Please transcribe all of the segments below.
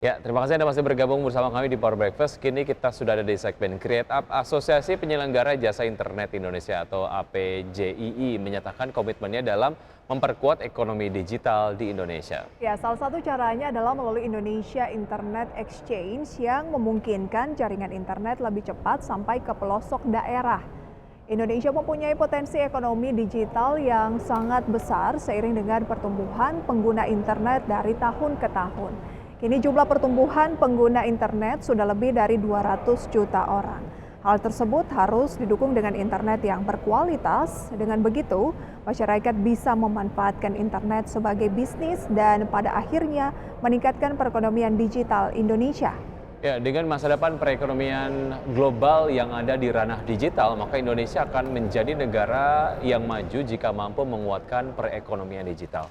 Ya, terima kasih Anda masih bergabung bersama kami di Power Breakfast. Kini kita sudah ada di segmen Create Up. Asosiasi Penyelenggara Jasa Internet Indonesia atau APJII menyatakan komitmennya dalam memperkuat ekonomi digital di Indonesia. Ya, salah satu caranya adalah melalui Indonesia Internet Exchange yang memungkinkan jaringan internet lebih cepat sampai ke pelosok daerah. Indonesia mempunyai potensi ekonomi digital yang sangat besar seiring dengan pertumbuhan pengguna internet dari tahun ke tahun. Kini jumlah pertumbuhan pengguna internet sudah lebih dari 200 juta orang. Hal tersebut harus didukung dengan internet yang berkualitas. Dengan begitu, masyarakat bisa memanfaatkan internet sebagai bisnis dan pada akhirnya meningkatkan perekonomian digital Indonesia. Ya, dengan masa depan perekonomian global yang ada di ranah digital, maka Indonesia akan menjadi negara yang maju jika mampu menguatkan perekonomian digital.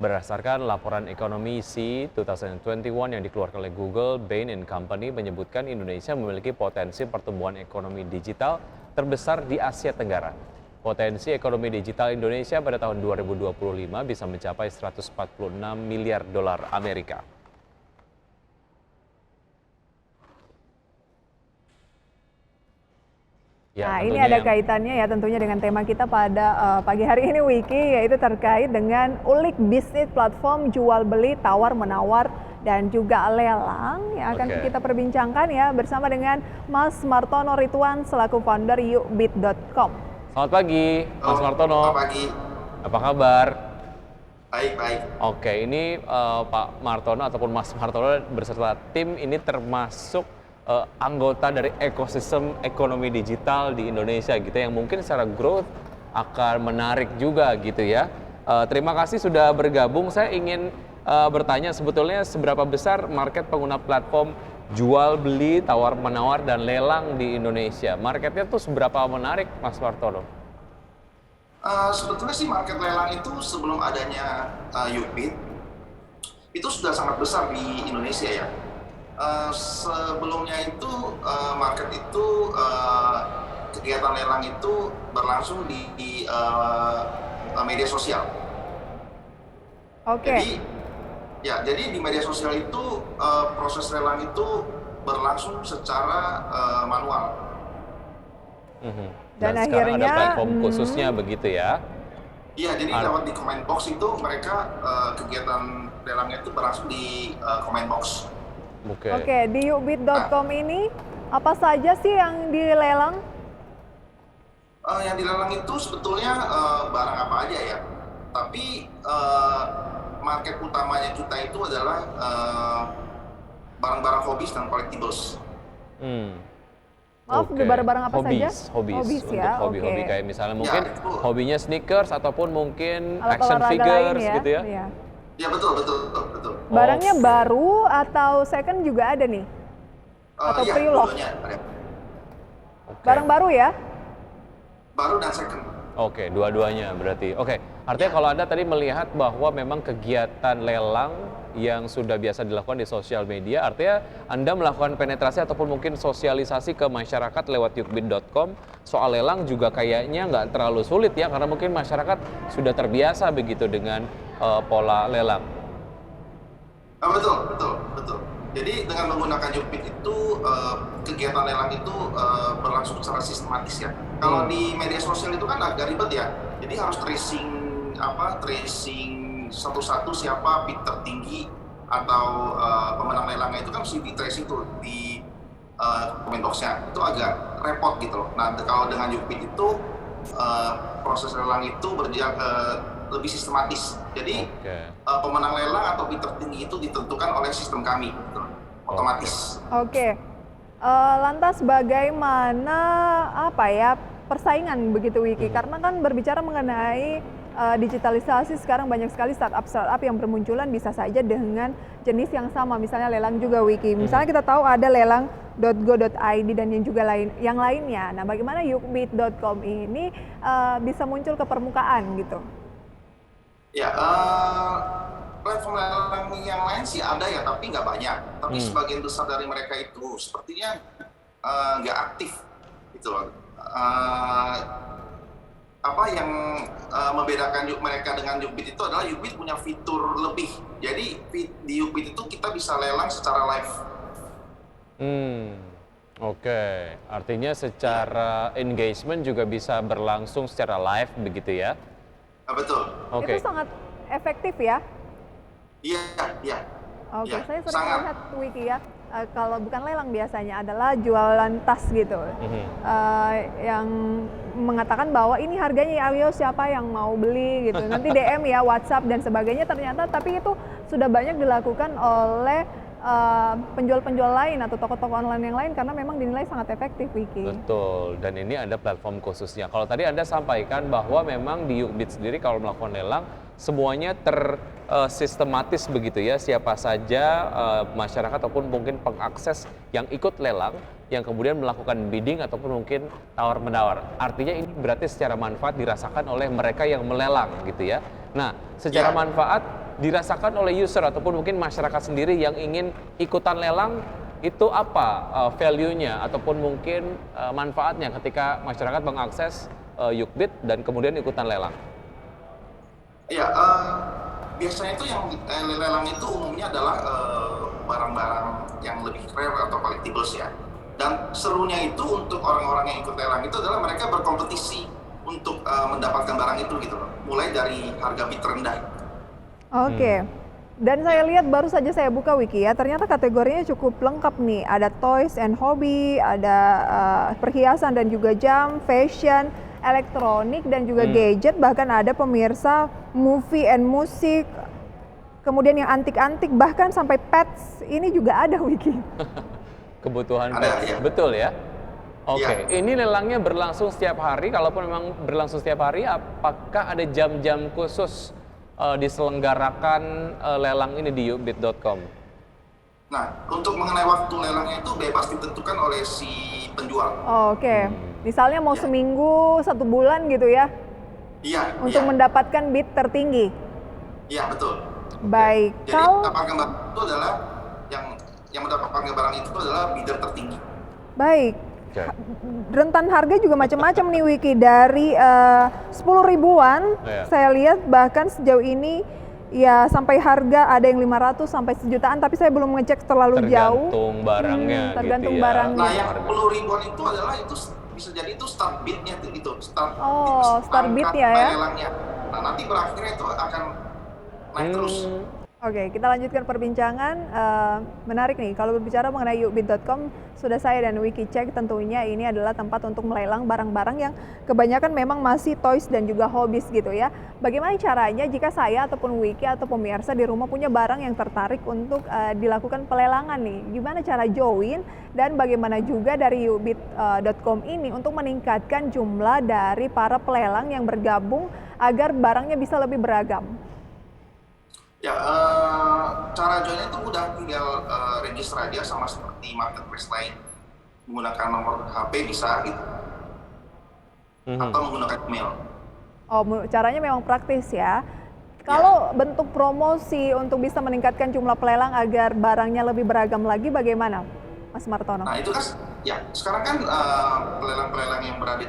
Berdasarkan laporan ekonomi C 2021 yang dikeluarkan oleh Google, Bain & Company menyebutkan Indonesia memiliki potensi pertumbuhan ekonomi digital terbesar di Asia Tenggara. Potensi ekonomi digital Indonesia pada tahun 2025 bisa mencapai 146 miliar dolar Amerika. Ya, Nah, ini ada kaitannya ya tentunya dengan tema kita pada pagi hari ini Wiki, yaitu terkait dengan ulik bisnis platform jual beli tawar-menawar dan juga lelang yang akan kita perbincangkan ya bersama dengan Mas Martono Ridwan selaku founder yukbit.com. Selamat pagi, Mas Martono. Selamat pagi. Apa kabar? Baik, baik. Oke, ini Pak Martono ataupun Mas Martono beserta tim ini termasuk anggota dari ekosistem ekonomi digital di Indonesia gitu yang mungkin secara growth akan menarik juga gitu ya. Terima kasih sudah bergabung. Saya ingin bertanya sebetulnya seberapa besar market pengguna platform jual beli, tawar menawar dan lelang di Indonesia. Marketnya tuh seberapa menarik, Mas Martono? Sebetulnya sih market lelang itu sebelum adanya Yukbit itu sudah sangat besar di Indonesia ya. Sebelumnya itu market itu kegiatan lelang itu berlangsung di media sosial. Oke. Jadi di media sosial itu proses lelang itu berlangsung secara manual. Dan sekarang ada platform khususnya begitu ya? Iya, jadi lewat di comment box itu mereka kegiatan lelangnya itu berlangsung di comment box. Oke, di yukbit.com ini apa saja sih yang dilelang? Yang dilelang itu sebetulnya barang apa aja ya. Tapi market utamanya kita itu adalah barang-barang hobis dan collectibles. Maaf, barang-barang apa saja? Hobis ya. Untuk hobi-hobi kayak misalnya mungkin hobinya sneakers ataupun mungkin alat action figures ya? gitu ya? Ya betul. Barangnya baru atau second juga ada nih? Atau ya, pre-love? Barang baru ya? Baru dan second. Oke, dua-duanya berarti. Oke, artinya kalau Anda tadi melihat bahwa memang kegiatan lelang yang sudah biasa dilakukan di sosial media, artinya Anda melakukan penetrasi ataupun mungkin sosialisasi ke masyarakat lewat yukbit.com soal lelang juga kayaknya nggak terlalu sulit ya, karena mungkin masyarakat sudah terbiasa begitu dengan pola lelang. Betul. Jadi dengan menggunakan Yukbit itu kegiatan lelang itu berlangsung secara sistematis ya. Kalau di media sosial itu kan agak ribet ya. Jadi harus tracing satu-satu siapa bid tertinggi atau pemenang lelangnya itu kan mesti di tracing tuh di comment box-nya. Itu agak repot gitu loh. Nah, kalau dengan Yukbit itu proses lelang itu berjalan lebih sistematis. Jadi pemenang lelang atau bid tertinggi itu ditentukan oleh sistem kami, gitu, otomatis. Oke. Lantas bagaimana persaingan begitu Wiki? Karena kan berbicara mengenai digitalisasi sekarang banyak sekali startup yang bermunculan bisa saja dengan jenis yang sama, misalnya lelang juga Wiki. Misalnya kita tahu ada lelang.go.id dan yang lainnya. Nah, bagaimana yukbit.com ini bisa muncul ke permukaan gitu? Ya, platform lelang yang lain sih ada ya, tapi nggak banyak. Tapi sebagian besar dari mereka itu sepertinya nggak aktif, gitu loh. apa yang membedakan mereka dengan Yukbit itu adalah Yukbit punya fitur lebih. Jadi di Yukbit itu kita bisa lelang secara live. Oke. Artinya secara engagement juga bisa berlangsung secara live begitu ya? Betul. Oke. Itu sangat efektif ya. Iya, iya. Oke, Ya, saya sering sangat. melihat Wiki ya, kalau bukan lelang biasanya adalah jualan tas gitu, yang mengatakan bahwa ini harganya, ayo siapa yang mau beli gitu, nanti DM ya, WhatsApp dan sebagainya. Ternyata tapi itu sudah banyak dilakukan oleh penjual-penjual lain atau toko-toko online yang lain karena memang dinilai sangat efektif, Wiki. Betul, dan ini ada platform khususnya. Kalau tadi Anda sampaikan bahwa memang di Yukbit sendiri kalau melakukan lelang, semuanya tersistematis begitu ya, siapa saja masyarakat ataupun mungkin pengakses yang ikut lelang, yang kemudian melakukan bidding ataupun mungkin tawar-menawar. Artinya ini berarti secara manfaat dirasakan oleh mereka yang melelang gitu ya. Nah, secara manfaat dirasakan oleh user ataupun mungkin masyarakat sendiri yang ingin ikutan lelang, itu apa value-nya ataupun mungkin manfaatnya ketika masyarakat mengakses Yukbit dan kemudian ikutan lelang? Ya, biasanya itu yang lelang itu umumnya adalah barang-barang yang lebih rare atau collectibles ya. Dan serunya itu untuk orang-orang yang ikut lelang itu adalah mereka berkompetisi untuk mendapatkan barang itu gitu loh. Mulai dari harga bid terendah. Oke. Dan saya lihat baru saja saya buka Wiki ya, ternyata kategorinya cukup lengkap nih. Ada toys and hobby, ada perhiasan dan juga jam, fashion, elektronik dan juga gadget, bahkan ada pemirsa movie and musik, kemudian yang antik-antik, bahkan sampai pets ini juga ada, Wiki. Kebutuhan Ada, pets, ya. betul ya? Oke, Ya. ini lelangnya berlangsung setiap hari. Kalaupun memang berlangsung setiap hari, apakah ada jam-jam khusus diselenggarakan lelang ini di yukbit.com? Nah, untuk mengenai waktu lelangnya itu bebas ditentukan oleh si penjual. Oke. Misalnya mau Ya. seminggu, 1 bulan gitu ya, Iya, untuk iya. mendapatkan bid tertinggi. Iya, betul. Baik, Jadi kalau mendapatkan barang itu adalah yang mendapatkan barang itu adalah bidder tertinggi. baik. Oke. Rentan harga juga macam-macam nih Wiki, dari 10 ribuan Iya. saya lihat bahkan sejauh ini ya sampai harga ada yang 500 sampai sejutaan, tapi saya belum ngecek terlalu jauh. Tergantung barangnya tergantung gitu ya. barangnya. Nah, yang Harga. 10 ribuan itu adalah itu bisa jadi itu start bidnya gitu. Start bid ya, ya. lelangnya. Nah, nanti berakhirnya itu akan naik terus. Oke, kita lanjutkan perbincangan. Menarik nih, kalau berbicara mengenai yukbit.com, sudah saya dan Wiki cek, tentunya ini adalah tempat untuk melelang barang-barang yang kebanyakan memang masih toys dan juga hobbies gitu ya. Bagaimana caranya jika saya ataupun Wiki atau pemirsa di rumah punya barang yang tertarik untuk dilakukan pelelangan nih? Gimana cara join dan bagaimana juga dari yukbit.com ini untuk meningkatkan jumlah dari para pelelang yang bergabung agar barangnya bisa lebih beragam? Ya, cara joinnya itu mudah, tinggal register aja sama seperti marketplace lain. Menggunakan nomor HP bisa gitu. Atau menggunakan email. Oh, caranya memang praktis ya. Kalau bentuk promosi untuk bisa meningkatkan jumlah pelelang agar barangnya lebih beragam lagi, bagaimana, Mas Martono? Nah, itu kan, ya sekarang kan pelelang-pelelang yang berada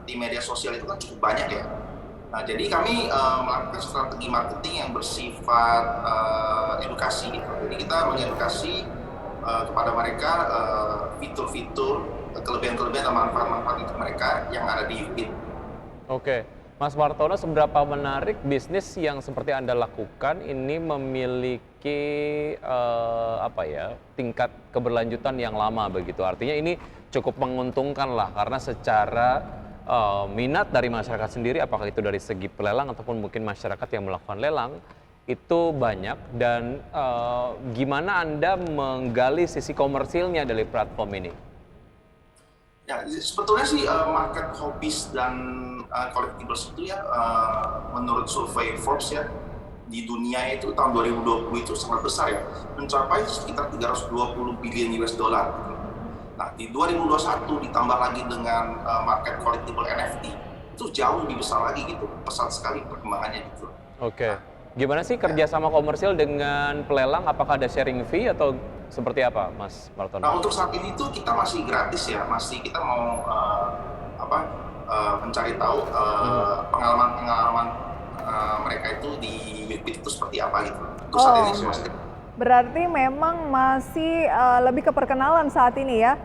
di media sosial itu kan cukup banyak ya. Nah, jadi kami melakukan strategi marketing yang bersifat edukasi gitu. Jadi kita mengedukasi kepada mereka fitur-fitur, kelebihan-kelebihan dan manfaat-manfaat untuk mereka yang ada di Yukbit. Oke, Mas Martono, seberapa menarik bisnis yang seperti Anda lakukan ini memiliki tingkat keberlanjutan yang lama begitu. Artinya ini cukup menguntungkan lah karena secara minat dari masyarakat sendiri, apakah itu dari segi pelelang ataupun mungkin masyarakat yang melakukan lelang, itu banyak. Dan gimana Anda menggali sisi komersilnya dari platform ini? Ya, sebetulnya sih market hobbies dan collectibles itu ya, menurut survei Forbes ya, di dunia itu tahun 2020 itu sangat besar ya, mencapai sekitar 320 billion US dollar. Nah, di 2021 ditambah lagi dengan market collectible NFT, itu jauh lebih besar lagi gitu, pesat sekali perkembangannya gitu. Oke, gimana sih kerjasama komersil dengan pelelang? Apakah ada sharing fee atau seperti apa, Mas Martono? Nah, untuk saat ini tuh kita masih gratis ya, kita mau mencari tahu pengalaman-pengalaman mereka itu di Youtube itu seperti apa gitu. Itu saat ini sih Mas. Berarti memang masih lebih ke perkenalan saat ini ya?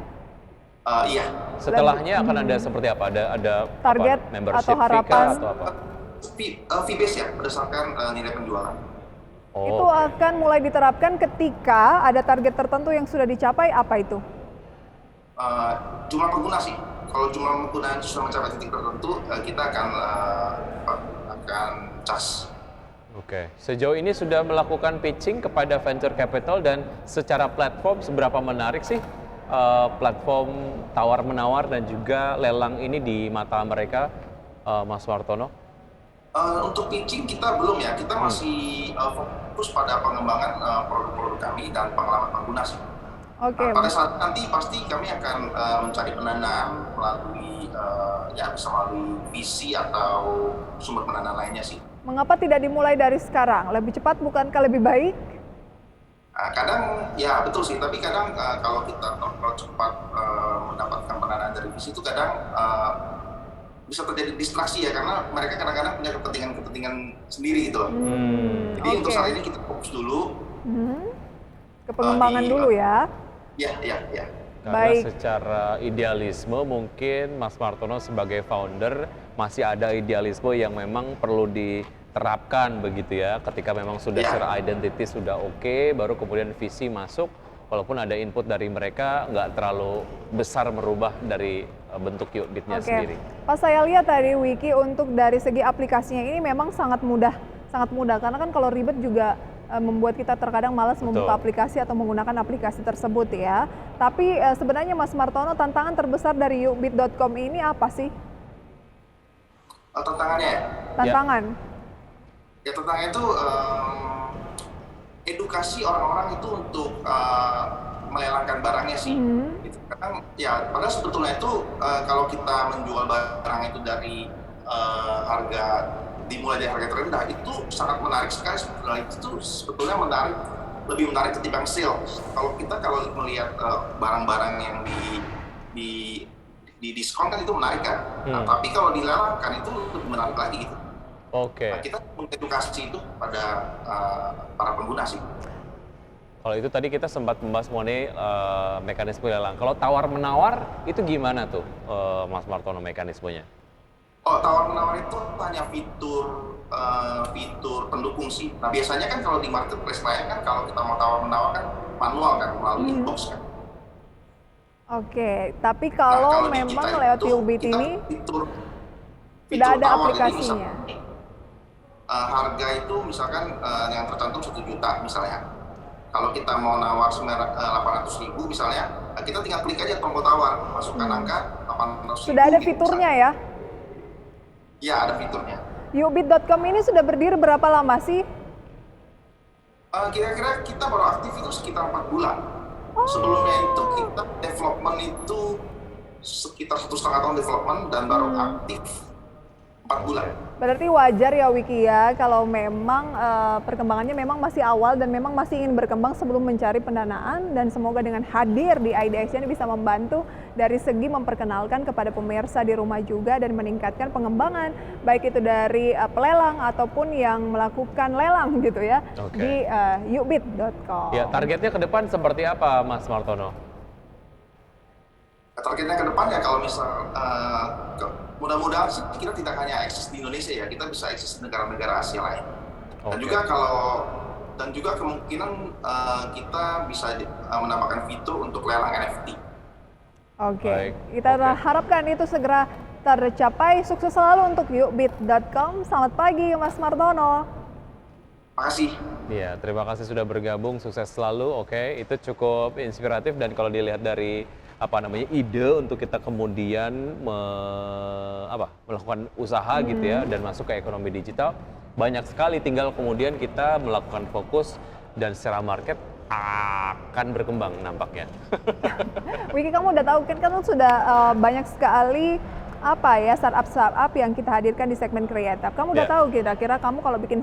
Iya. Setelahnya akan ada seperti apa? Ada Target apa, membership atau harapan? fee kah atau apa? Fee-based ya, berdasarkan nilai penjualan. Itu oke. akan mulai diterapkan ketika ada target tertentu yang sudah dicapai, apa itu? Jumlah pengguna sih. Kalau jumlah pengguna sudah mencapai titik tertentu, kita akan cas. Oke, sejauh ini sudah melakukan pitching kepada venture capital dan secara platform seberapa menarik sih platform tawar-menawar dan juga lelang ini di mata mereka, Mas Martono? Untuk pitching kita belum ya, kita masih fokus pada pengembangan produk-produk kami dan pengalaman pengguna sih. Oke, Pada saat nanti pasti kami akan mencari pendanaan melalui bisa melalui visi atau sumber pendanaan lainnya sih. mengapa tidak dimulai dari sekarang? Lebih cepat bukankah lebih baik? Kadang ya betul sih, tapi kadang kalau kita terlalu cepat mendapatkan pendanaan dari visi itu kadang bisa terjadi distraksi ya, karena mereka kadang-kadang punya kepentingan sendiri gitu loh. Jadi untuk saat ini kita fokus dulu. Ke pengembangan dulu ya. Ya. Karena Baik. secara idealisme mungkin Mas Martono sebagai founder masih ada idealisme yang memang perlu diterapkan begitu ya. Ketika memang sudah Ya. secara identity sudah oke, baru kemudian visi masuk. Walaupun ada input dari mereka, nggak terlalu besar merubah dari bentuk Youtube-nya Oke, sendiri. pas saya lihat tadi Wiki untuk dari segi aplikasinya ini memang sangat mudah karena kan kalau ribet juga membuat kita terkadang malas membuka Betul. aplikasi atau menggunakan aplikasi tersebut ya. Tapi sebenarnya Mas Martono, tantangan terbesar dari youbit.com ini apa sih? Tantangannya ya? Tantangan? Ya tantangannya itu edukasi orang-orang itu untuk melelangkan barangnya sih. Gitu. Karena ya padahal sebetulnya itu kalau kita menjual barang itu dari harga dimulai dari harga terendah itu sangat menarik sekali sebetulnya. Itu sebetulnya lebih menarik ketimbang sale. Kalau melihat barang-barang yang di diskon kan itu menarik kan. Nah, tapi kalau dilelangkan itu lebih menarik lagi gitu. Oke. Nah, kita mengedukasi itu pada para pengguna sih. Kalau itu tadi kita sempat membahas mengenai mekanisme lelang. Kalau tawar-menawar itu gimana tuh, Mas Martono, mekanismenya? Oh, tawar-menawar itu hanya fitur pendukung sih. Nah, biasanya kan kalau di marketplace lain kan kalau kita mau tawar-menawar kan manual kan, melalui inbox kan. Oke, tapi Nah, kalau di memang kita lewat itu, Youbit kita ini fitur sudah ada tawar. Jadi aplikasinya. harga itu misalkan yang tercantum 1 juta misalnya. Kalau kita mau nawar 800.000 misalnya, kita tinggal klik aja tombol tawar, masukkan angka 800.000. Sudah ada gitu fiturnya misalnya. ya? Ya, ada fiturnya. Youbit.com ini sudah berdiri berapa lama sih? Kira-kira kita baru aktif itu sekitar 4 bulan. Sebelumnya itu kita development itu sekitar 1,5 tahun development dan baru aktif 4 bulan. Berarti wajar ya Wiki ya kalau memang perkembangannya memang masih awal dan memang masih ingin berkembang sebelum mencari pendanaan, dan semoga dengan hadir di IDX ini bisa membantu dari segi memperkenalkan kepada pemirsa di rumah juga dan meningkatkan pengembangan baik itu dari pelelang ataupun yang melakukan lelang gitu ya. Oke. Di youbit.com. Ya, targetnya ke depan seperti apa, Mas Martono? Targetnya ke depan ya kalau misal mudah-mudahan sih kita tidak hanya eksis di Indonesia ya, kita bisa eksis di negara-negara Asia lain. Dan Oke. juga kemungkinan kita bisa menambahkan fitur untuk lelang NFT. Oke, Baik, kita oke. harapkan itu segera tercapai. Sukses selalu untuk youbit.com. Selamat pagi Mas Martono. Makasih. Iya, terima kasih sudah bergabung, sukses selalu. Oke, itu cukup inspiratif dan kalau dilihat dari ide untuk kita kemudian melakukan usaha gitu ya dan masuk ke ekonomi digital, banyak sekali, tinggal kemudian kita melakukan fokus dan secara market akan berkembang nampaknya. Wiki, kamu udah tahu kan sudah banyak sekali startup yang kita hadirkan di segmen kreatif. Kamu udah Ya. tahu kira-kira kamu kalau bikin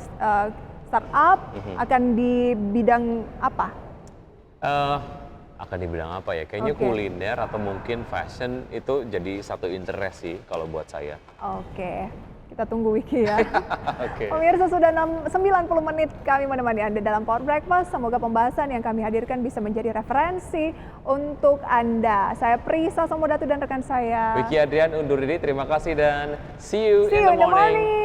startup akan di bidang apa? akan dibilang apa ya? Kayaknya Oke. kuliner atau mungkin fashion itu jadi satu interest sih kalau buat saya. Oke, kita tunggu Wiki ya. Oke. Pemirsa, sudah 90 menit kami menemani Anda dalam Power Breakfast. Semoga pembahasan yang kami hadirkan bisa menjadi referensi untuk Anda. Saya Prisa Somodatu dan rekan saya. Wiki Adrian undur diri, terima kasih dan see you See in you the in the morning. morning.